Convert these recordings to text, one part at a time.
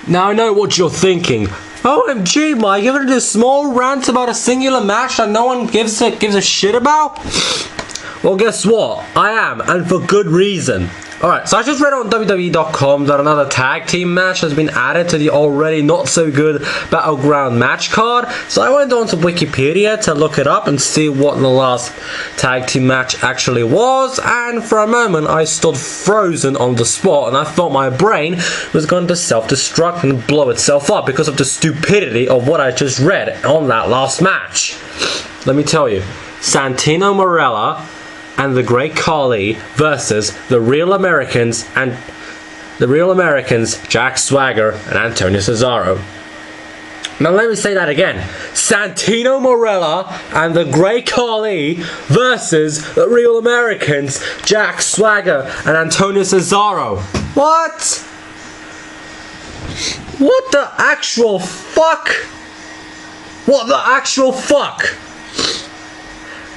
Now I know what you're thinking. OMG, Mike, you're gonna do a small rant about a singular match that no one gives a shit about? Well, guess what? I am, and for good reason. Alright, so I just read on WWE.com that another tag team match has been added to the already not so good Battleground match card. So I went on to Wikipedia to look it up and see what the last tag team match actually was, and for a moment I stood frozen on the spot and I thought my brain was going to self-destruct and blow itself up because of the stupidity of what I just read on that last match. Let me tell you, Santino Marella and the Great Khali versus the Real Americans, Jack Swagger and Antonio Cesaro. Now let me say that again. Santino Marella and the Great Khali versus the Real Americans, Jack Swagger and Antonio Cesaro. What? What the actual fuck? What the actual fuck?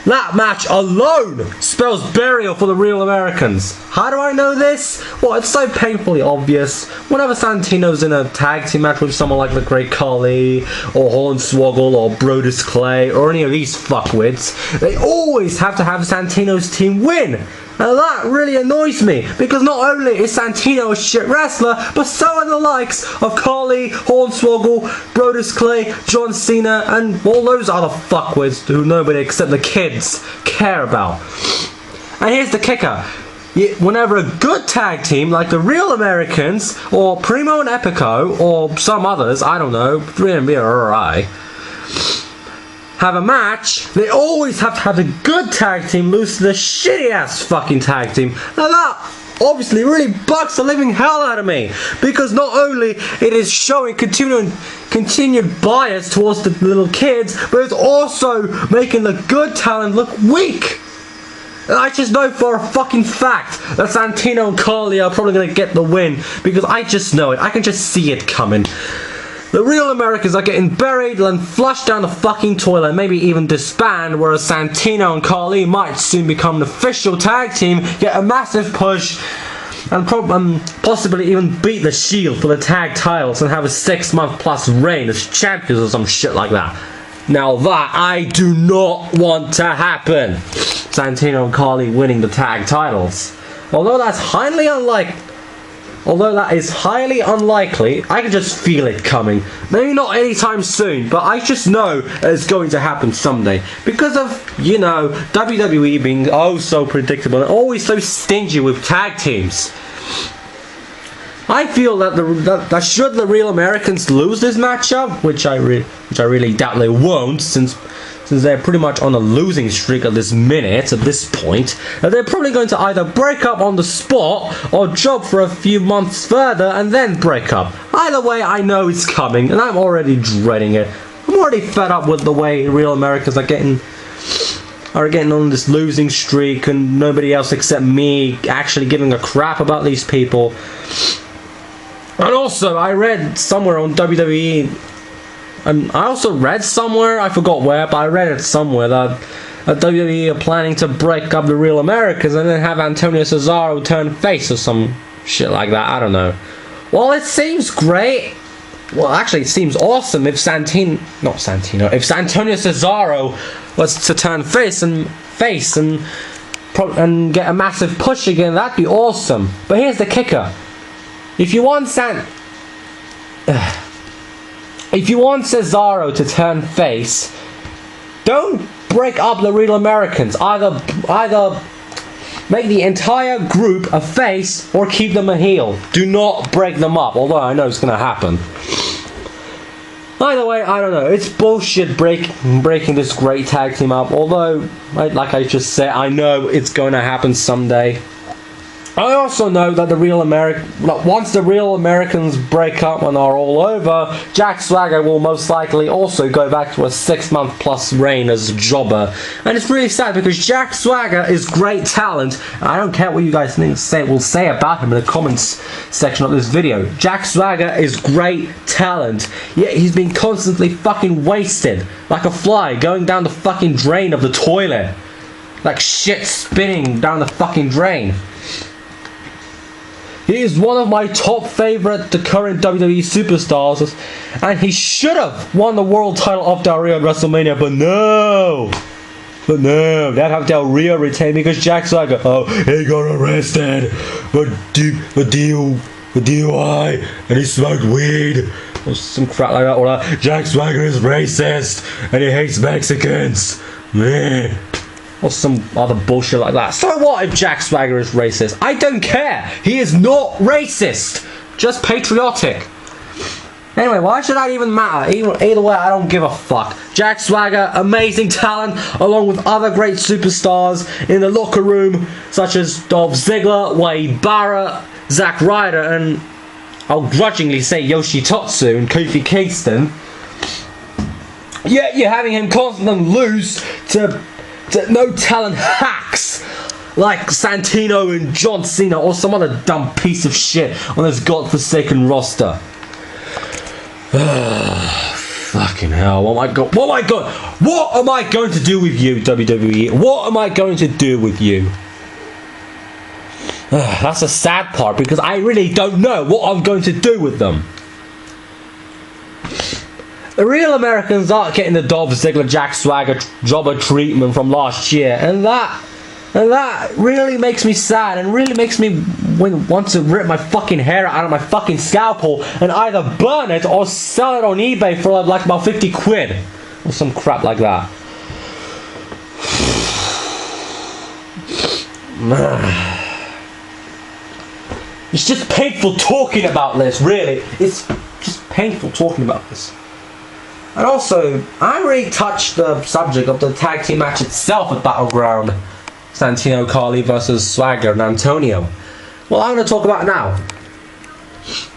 That match alone spells burial for the Real Americans. How do I know this? Well, it's so painfully obvious. Whenever Santino's in a tag team match with someone like the Great Khali, or Hornswoggle, or Brodus Clay, or any of these fuckwits, they always have to have Santino's team win. And that really annoys me, because not only is Santino a shit wrestler, but so are the likes of Khali, Hornswoggle, Brodus Clay, John Cena, and all those other fuckwits who nobody except the kids care about. And here's the kicker. Whenever a good tag team like the Real Americans, or Primo and Epico, or some others, I don't know, 3MB or RI, have a match, they always have to have the good tag team lose to the shitty ass fucking tag team. Now that obviously really bugs the living hell out of me, because not only it is showing continued bias towards the little kids, but it's also making the good talent look weak. And I just know for a fucking fact that Santino and Khali are probably going to get the win, because I just know it. I can just see it coming. The Real Americans are getting buried and flushed down the fucking toilet, maybe even disband, whereas Santino and Khali might soon become an official tag team, get a massive push, and possibly even beat the Shield for the tag titles and have a 6-month plus reign as champions or some shit like that. Now that I do not want to happen. Santino and Khali winning the tag titles. Although that is highly unlikely, I can just feel it coming. Maybe not anytime soon, but I just know it's going to happen someday. Because of, you know, WWE being oh so predictable and always so stingy with tag teams. I feel that should the Real Americans lose this matchup, which I really doubt they won't, since they're pretty much on a losing streak at this point, that they're probably going to either break up on the spot or job for a few months further and then break up. Either way, I know it's coming, and I'm already dreading it. I'm already fed up with the way Real Americans are getting on this losing streak, and nobody else except me actually giving a crap about these people. And also, I read somewhere on WWE, and I also read somewhere, I forgot where, but I read it somewhere, that WWE are planning to break up the Real Americans and then have Antonio Cesaro turn face or some shit like that, I don't know. Well, it seems great. Well, actually, it seems awesome if Antonio Cesaro was to turn face and get a massive push again. That'd be awesome. But here's the kicker. If you want Cesaro to turn face, don't break up the Real Americans. Either make the entire group a face or keep them a heel. Do not break them up, although I know it's going to happen. Either way, I don't know. It's bullshit breaking this great tag team up, although, like I just said, I know it's going to happen someday. I also know that once the Real Americans break up and are all over, Jack Swagger will most likely also go back to a 6-month plus reign as a jobber. And it's really sad because Jack Swagger is great talent. I don't care what you guys will say about him in the comments section of this video. Jack Swagger is great talent, yet he's been constantly fucking wasted, like a fly going down the fucking drain of the toilet. Like shit spinning down the fucking drain. He is one of my top favorite current WWE superstars, and he should have won the world title of Del Rio at WrestleMania, but no. They have Del Rio retain because Jack Swagger, he got arrested for DUI and he smoked weed or some crap like that. Or Jack Swagger is racist and he hates Mexicans. Meh. Or some other bullshit like that. So what if Jack Swagger is racist? I don't care. He is not racist. Just patriotic. Anyway, why should that even matter? Either way, I don't give a fuck. Jack Swagger, amazing talent, along with other great superstars in the locker room, such as Dolph Ziggler, Wade Barrett, Zack Ryder, and I'll grudgingly say Yoshitatsu and Kofi Kingston. Yet you're having him constantly lose to no talent hacks like Santino and John Cena or some other dumb piece of shit on this godforsaken roster. Fucking hell, what am I going to do with you, WWE? What am I going to do with you? That's a sad part because I really don't know what I'm going to do with them. The Real Americans aren't getting the Dolph Ziggler, Jack Swagger jobber treatment from last year, and that really makes me sad and really makes me want to rip my fucking hair out of my fucking scalpel and either burn it or sell it on eBay for like about 50 quid or some crap like that. It's just painful talking about this, really. It's just painful talking about this. And also, I already touched the subject of the tag team match itself at Battleground. Santino Carly versus Swagger and Antonio. Well, I'm going to talk about it now.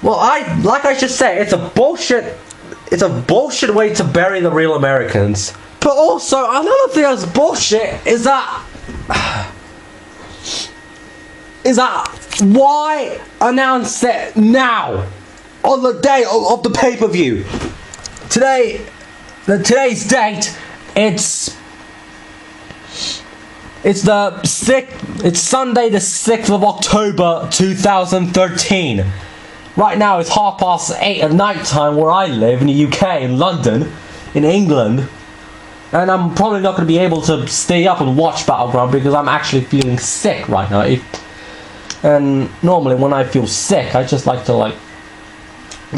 Well, like I should say, it's a bullshit way to bury the Real Americans. But also, another thing that's bullshit is that why announce it now on the day of the pay-per-view? Today's date, it's Sunday the 6th of October 2013. Right now it's 8:30 at night time where I live in the UK, in London, in England. And I'm probably not going to be able to stay up and watch Battleground because I'm actually feeling sick right now. And normally when I feel sick, I just like to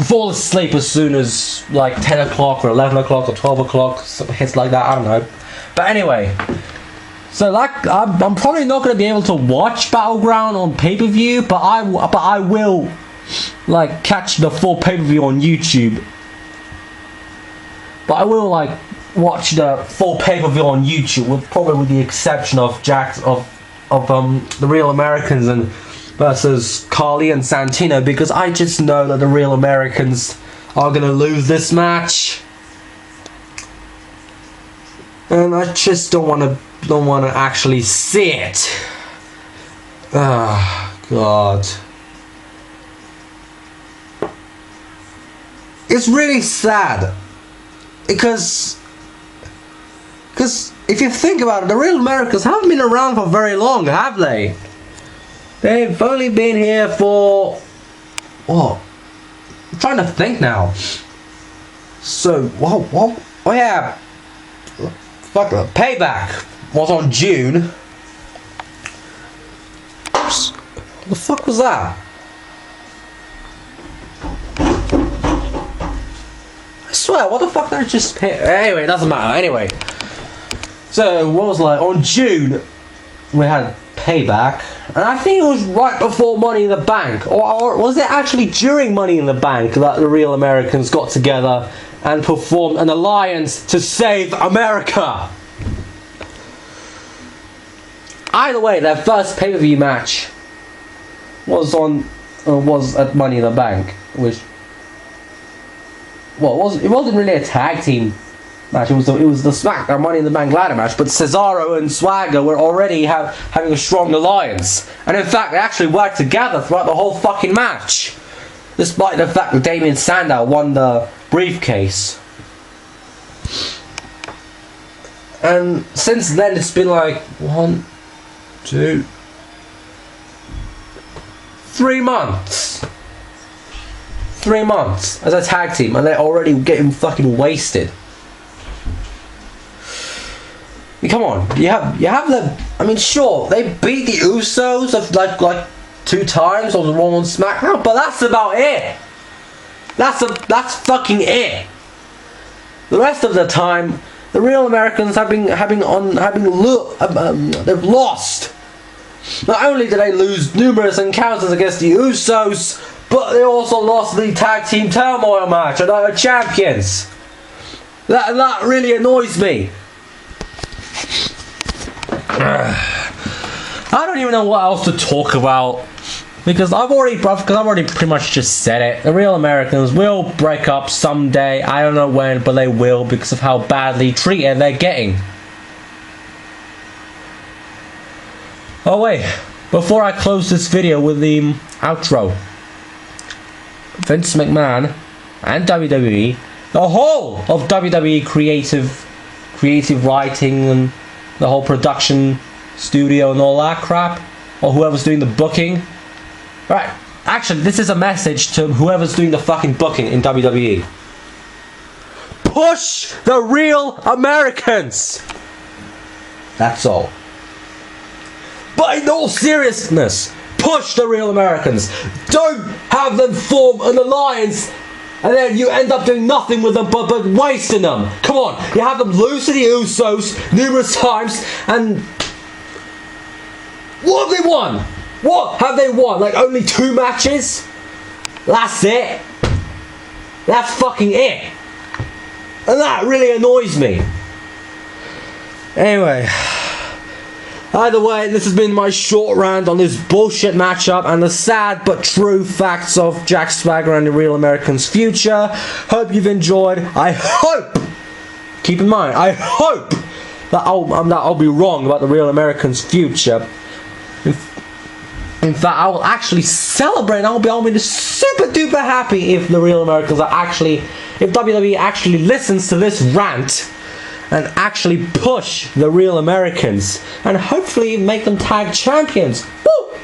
fall asleep as soon as 10 o'clock or 11 o'clock or 12 o'clock, some hits like that, I don't know. But anyway, so I'm probably not going to be able to watch Battleground on pay-per-view, but I will catch the full pay-per-view on YouTube. But I will watch the full pay-per-view on YouTube, probably with the exception of the Real Americans and versus Carly and Santino, because I just know that the Real Americans are gonna lose this match, and I just don't want to actually see it. Ah, God. It's really sad because if you think about it, the Real Americans haven't been around for very long, have they? They've only been here for what? I'm trying to think now. So what? Oh yeah, fuck. Payback was on June. Oops. What the fuck was that? I swear, what the fuck did I just hit? Anyway, it doesn't matter. Anyway, so what was on June? We had Payback, and I think it was right before Money in the Bank, or was it actually during Money in the Bank that the Real Americans got together and performed an alliance to save America? Either way, their first pay-per-view match was at Money in the Bank, which it wasn't really a tag team match. It was the SmackDown Money in the Bank ladder match, but Cesaro and Swagger were already having a strong alliance, and in fact they actually worked together throughout the whole fucking match, despite the fact that Damien Sandow won the briefcase. And since then it's been 1, 2, 3 months. 3 months as a tag team, and they're already getting fucking wasted. I mean, come on, you have the. I mean, sure, they beat the Usos like 2 times on the Raw and SmackDown, but that's about it. That's fucking it. The rest of the time, the Real Americans they've lost. Not only did they lose numerous encounters against the Usos, but they also lost the tag team turmoil match and are champions. That really annoys me. I don't even know what else to talk about. Because I've already pretty much just said it. The Real Americans will break up someday. I don't know when, but they will because of how badly treated they're getting. Oh wait, before I close this video with the outro. Vince McMahon and WWE, the whole of WWE creative writing and the whole production studio and all that crap, or whoever's doing the booking. Right, actually, this is a message to whoever's doing the fucking booking in WWE. Push the Real Americans! That's all. But in all seriousness, push the Real Americans. Don't have them form an alliance and then you end up doing nothing with them but wasting them. Come on, you have them lose to the Usos numerous times, and what have they won? What have they won? Like only 2 matches? That's it. That's fucking it. And that really annoys me. Anyway, either way, this has been my short rant on this bullshit matchup and the sad but true facts of Jack Swagger and the Real Americans' future. Hope you've enjoyed. I hope, keep in mind, I hope that I'll be wrong about the Real Americans' future. In fact, I will actually celebrate and I'll be super duper happy if the Real Americans are actually, if WWE actually listens to this rant and actually push the Real Americans and hopefully make them tag champions. Woo!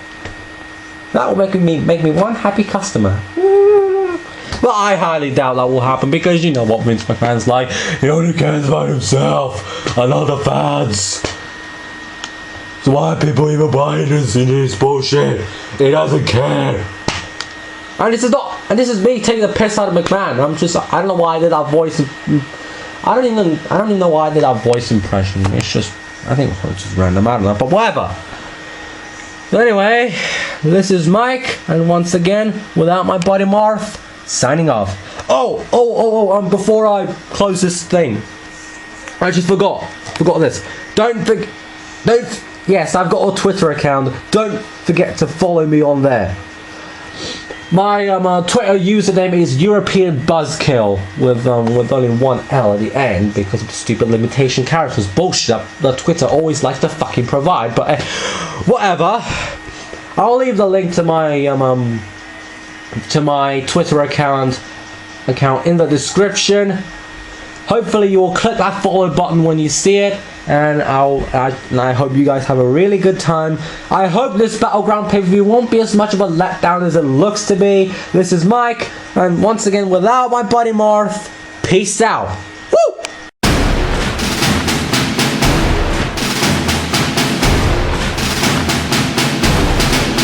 That will make me one happy customer. But I highly doubt that will happen because you know what Vince McMahon's like. He only cares about himself and not the fans. So why are people even buying this bullshit? He doesn't care. And this is me taking the piss out of McMahon. I don't know why I did that voice. I don't even know why I did that voice impression. It's just, I think it's just random. I don't know, but whatever. So anyway, this is Mike, and once again, without my buddy Marth, signing off. Before I close this thing, I just forgot this. Yes, I've got a Twitter account. Don't forget to follow me on there. My Twitter username is European Buzzkill with only 1 L at the end because of the stupid limitation characters bullshit that Twitter always likes to fucking provide. But whatever. I'll leave the link to my Twitter account in the description. Hopefully you will click that follow button when you see it, and I hope you guys have a really good time. I hope this Battleground pay-per-view won't be as much of a letdown as it looks to be. This is Mike, and once again, without my buddy Marth, peace out.